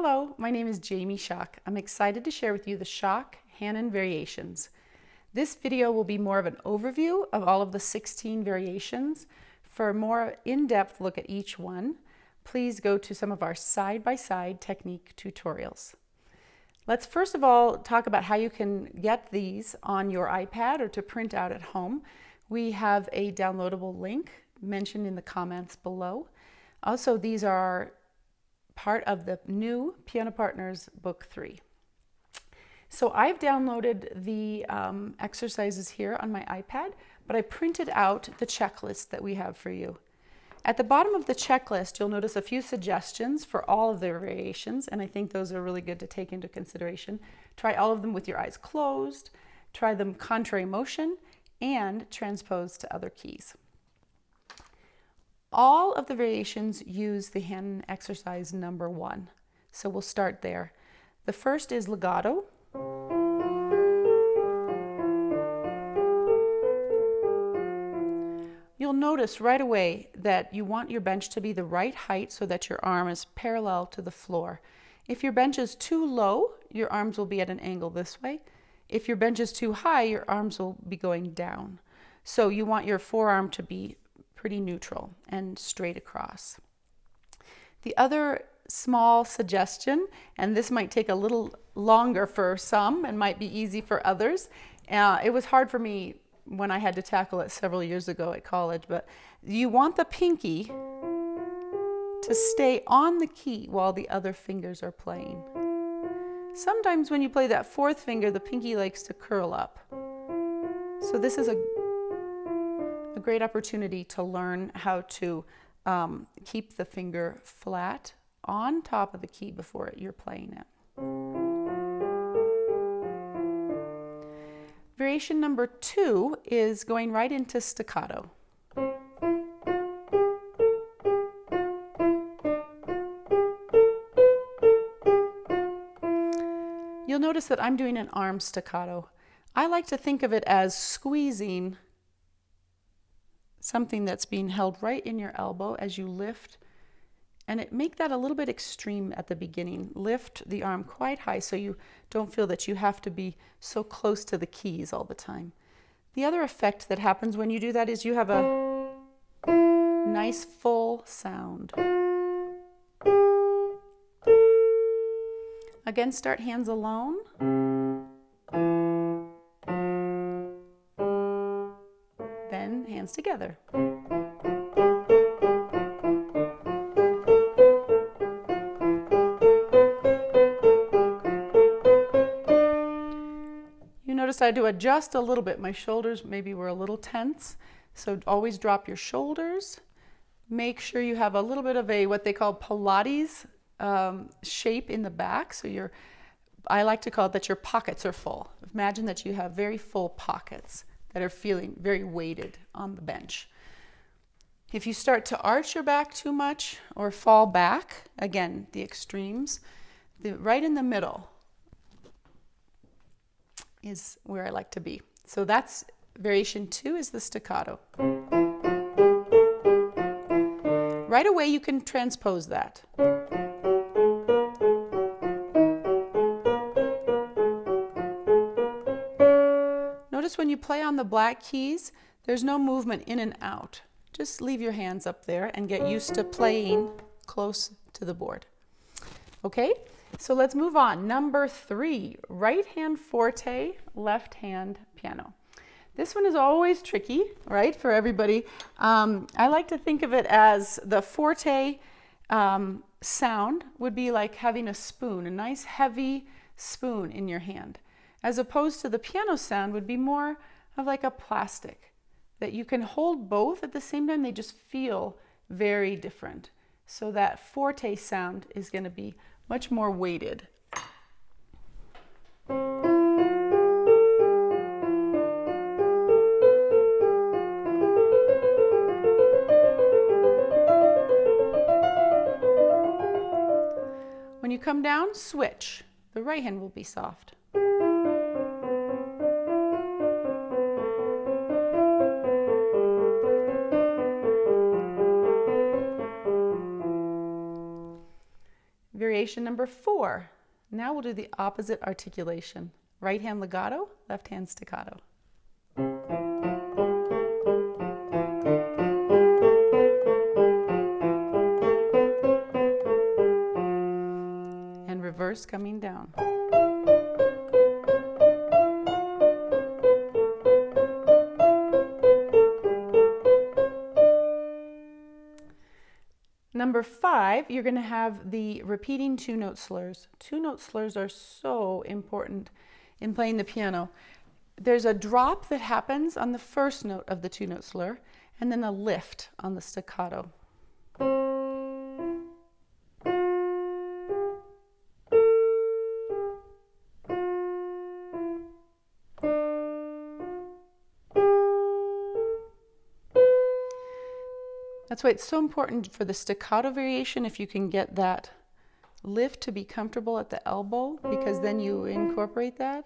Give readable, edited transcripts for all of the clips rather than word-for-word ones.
Hello, my name is Jamie Shaak. I'm excited to share with you the Shaak Hanon Variations. This video will be more of an overview of all of the 16 variations. For a more in-depth look at each one, please go to some of our side-by-side technique tutorials. Let's first of all talk about how you can get these on your iPad or to print out at home. We have a downloadable link mentioned in the comments below. Also, these are part of the new Piano Partners Book 3. So I've downloaded the exercises here on my iPad, but I printed out the checklist that we have for you. At the bottom of the checklist, you'll notice a few suggestions for all of the variations, and I think those are really good to take into consideration. Try all of them with your eyes closed, try them contrary motion, and transpose to other keys. All of the variations use the Hanon exercise number 1, so we'll start there. The first is Legato. You'll notice right away that you want your bench to be the right height so that your arm is parallel to the floor. If your bench is too low, your arms will be at an angle this way. If your bench is too high, your arms will be going down. So you want your forearm to be pretty neutral and straight across. The other small suggestion, and this might take a little longer for some and might be easy for others. It was hard for me when I had to tackle it several years ago at college, but you want the pinky to stay on the key while the other fingers are playing. Sometimes when you play that fourth finger, the pinky likes to curl up. So this is a great opportunity to learn how to keep the finger flat on top of the key before you're playing it. Variation number 2 is going right into staccato. You'll notice that I'm doing an arm staccato. I like to think of it as squeezing something that's being held right in your elbow as you lift, and make that a little bit extreme at the beginning. Lift the arm quite high so you don't feel that you have to be so close to the keys all the time. The other effect that happens when you do that is you have a nice full sound. Again, start hands alone. Then hands together. You notice I do adjust a little bit. My shoulders maybe were a little tense, so always drop your shoulders. Make sure you have a little bit of a what they call Pilates shape in the back. So I like to call it that your pockets are full. Imagine that you have very full pockets that are feeling very weighted on the bench. If you start to arch your back too much or fall back, again, the extremes, right in the middle is where I like to be. So that's variation 2 is the staccato. Right away you can transpose that. Notice when you play on the black keys, there's no movement in and out. Just leave your hands up there and get used to playing close to the board. Okay, so let's move on. Number 3, right hand forte, left hand piano. This one is always tricky, right, for everybody. I like to think of it as the forte sound would be like having a spoon, a nice heavy spoon in your hand, as opposed to the piano sound would be more of like a plastic, that you can hold both at the same time. They just feel very different. So that forte sound is going to be much more weighted. When you come down, switch. The right hand will be soft. variation number 4. Now we'll do the opposite articulation. Right hand legato, left hand staccato. And reverse coming down. Number 5, you're going to have the repeating two-note slurs. Two-note slurs are so important in playing the piano. There's a drop that happens on the first note of the two-note slur, and then a lift on the staccato. That's why it's so important for the staccato variation, if you can get that lift to be comfortable at the elbow, because then you incorporate that.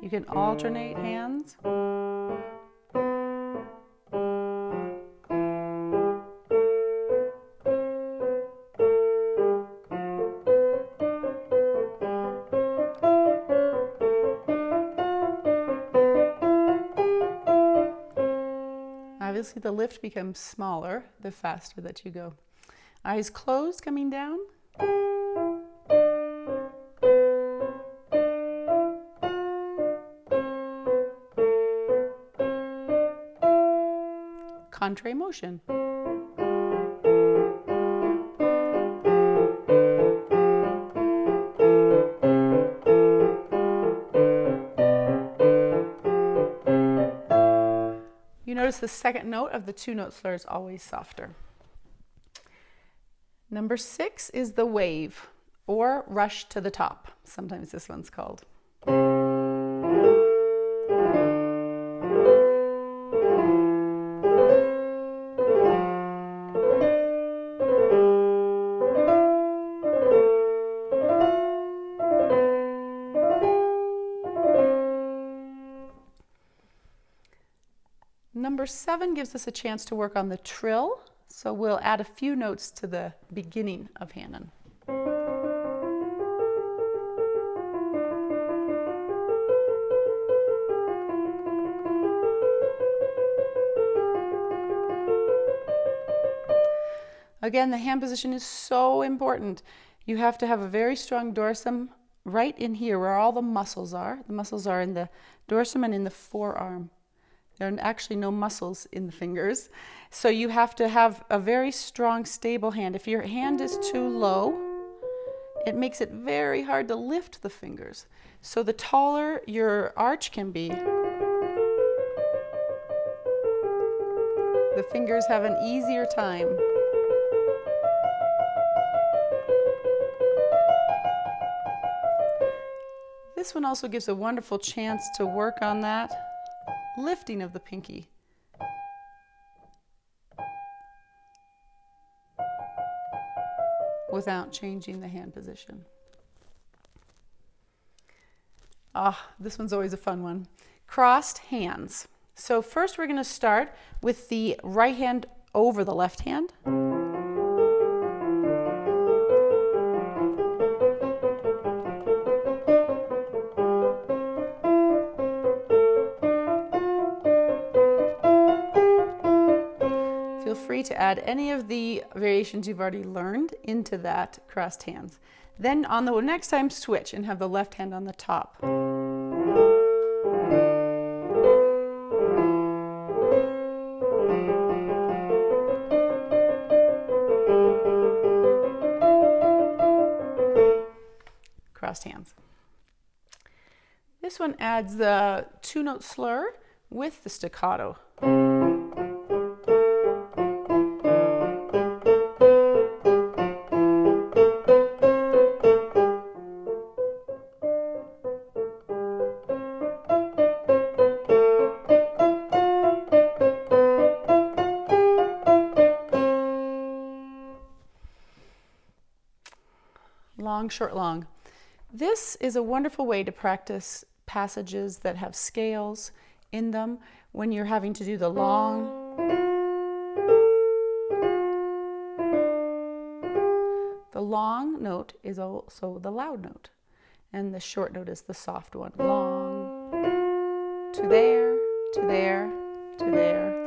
You can alternate hands. Obviously, the lift becomes smaller the faster that you go. Eyes closed, coming down. Contrary motion. You notice the second note of the two-note slur is always softer. Number 6 is the wave, or rush to the top. Sometimes this one's called. Number 7 gives us a chance to work on the trill, so we'll add a few notes to the beginning of Hanon. Again, the hand position is so important. You have to have a very strong dorsum right in here where all the muscles are. The muscles are in the dorsum and in the forearm. There are actually no muscles in the fingers. So you have to have a very strong, stable hand. If your hand is too low, it makes it very hard to lift the fingers. So the taller your arch can be, the fingers have an easier time. This one also gives a wonderful chance to work on that lifting of the pinky. Without changing the hand position. This one's always a fun one. Crossed hands. So first we're going to start with the right hand over the left hand. Feel free to add any of the variations you've already learned into that crossed hands. Then on the next time, switch and have the left hand on the top. Crossed hands. This one adds the two-note slur with the staccato. Long, short, long. This is a wonderful way to practice passages that have scales in them when you're having to do the long The long note is also the loud note, and the short note is the soft one. Long, to there, to there, to there.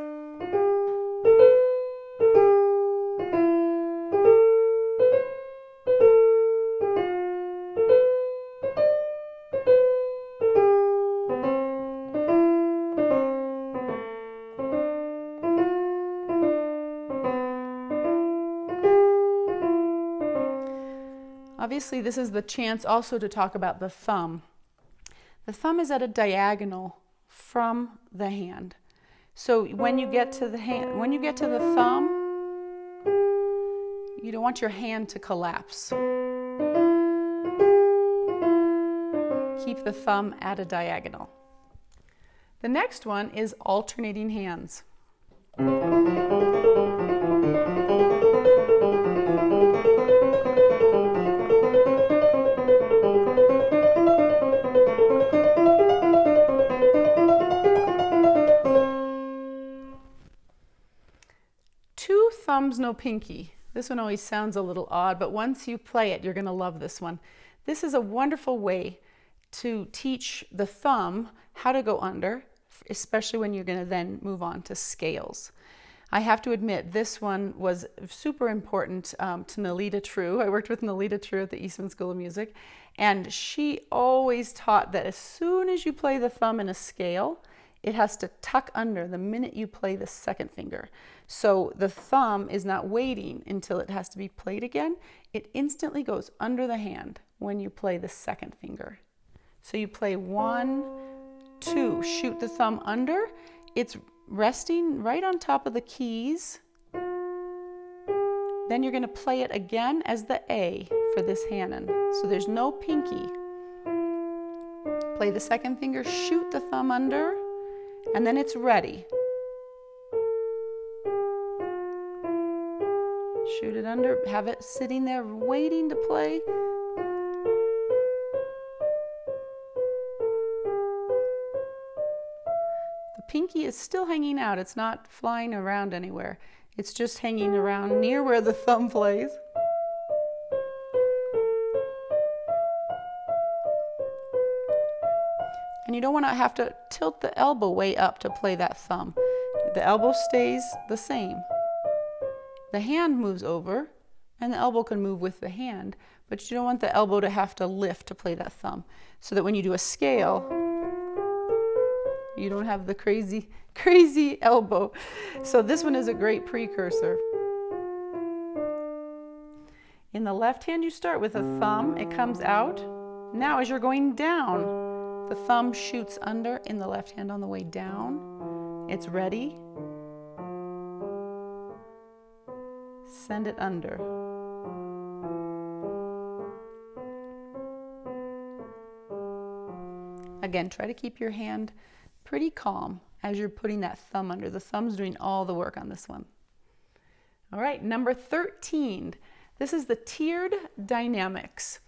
Obviously, this is the chance also to talk about the thumb. The thumb is at a diagonal from the hand. So when you get to the thumb, you don't want your hand to collapse. Keep the thumb at a diagonal. The next one is alternating hands. Two thumbs, no pinky. This one always sounds a little odd, but once you play it, you're going to love this one. This is a wonderful way to teach the thumb how to go under, especially when you're going to then move on to scales. I have to admit, this one was super important to Nalita True. I worked with Nalita True at the Eastman School of Music, and she always taught that as soon as you play the thumb in a scale, it has to tuck under the minute you play the second finger. So the thumb is not waiting until it has to be played again. It instantly goes under the hand when you play the second finger. So you play 1, 2, shoot the thumb under. It's resting right on top of the keys. Then you're going to play it again as the A for this Hanon. So there's no pinky. Play the second finger, shoot the thumb under, and then it's ready. Shoot it under, have it sitting there waiting to play. The pinky is still hanging out. It's not flying around anywhere. It's just hanging around near where the thumb plays. And you don't want to have to tilt the elbow way up to play that thumb. The elbow stays the same. The hand moves over, and the elbow can move with the hand, but you don't want the elbow to have to lift to play that thumb. So that when you do a scale, you don't have the crazy elbow. So this one is a great precursor. In the left hand, you start with a thumb. It comes out. Now, as you're going down, the thumb shoots under in the left hand on the way down. It's ready. Send it under. Again, try to keep your hand pretty calm as you're putting that thumb under. The thumb's doing all the work on this one. All right, number 13. This is the tiered dynamics.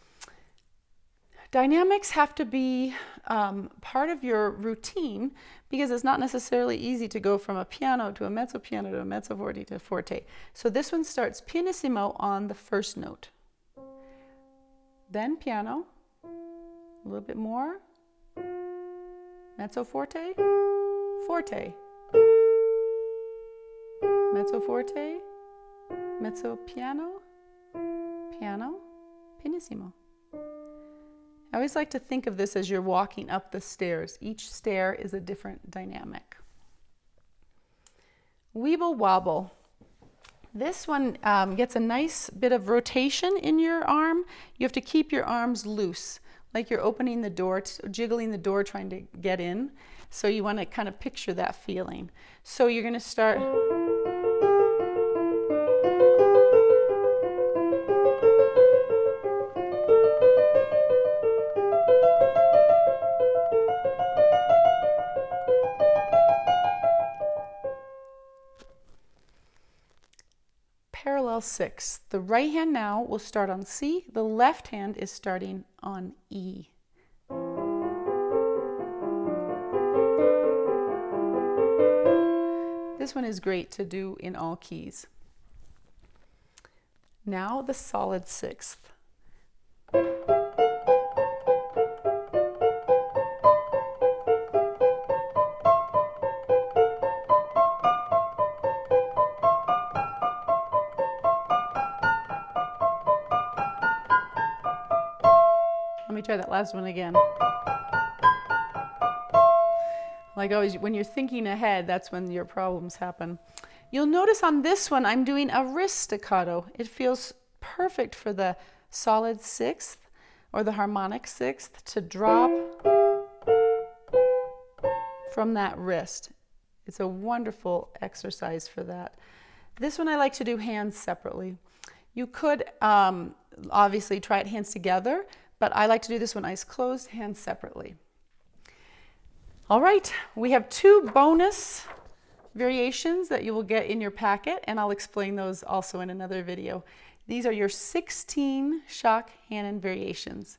Dynamics have to be part of your routine because it's not necessarily easy to go from a piano to a mezzo piano to a mezzo forte to forte. So this one starts pianissimo on the first note. Then piano, a little bit more. Mezzo forte, forte. Mezzo forte, mezzo piano, piano, pianissimo. I always like to think of this as you're walking up the stairs. Each stair is a different dynamic. Weeble Wobble. This one gets a nice bit of rotation in your arm. You have to keep your arms loose, like you're opening the door, jiggling the door, trying to get in. So you want to kind of picture that feeling. So you're going to start. Parallel 6. The right hand now will start on C. The left hand is starting on E. This one is great to do in all keys. Now the solid sixth. Let me try that last one again. Like always, when you're thinking ahead, that's when your problems happen. You'll notice on this one, I'm doing a wrist staccato. It feels perfect for the solid sixth or the harmonic sixth to drop from that wrist. It's a wonderful exercise for that. This one I like to do hands separately. You could obviously try it hands together, but I like to do this one eyes closed, hands separately. All right, we have 2 bonus variations that you will get in your packet, and I'll explain those also in another video. These are your 16 Shaak Hanon variations.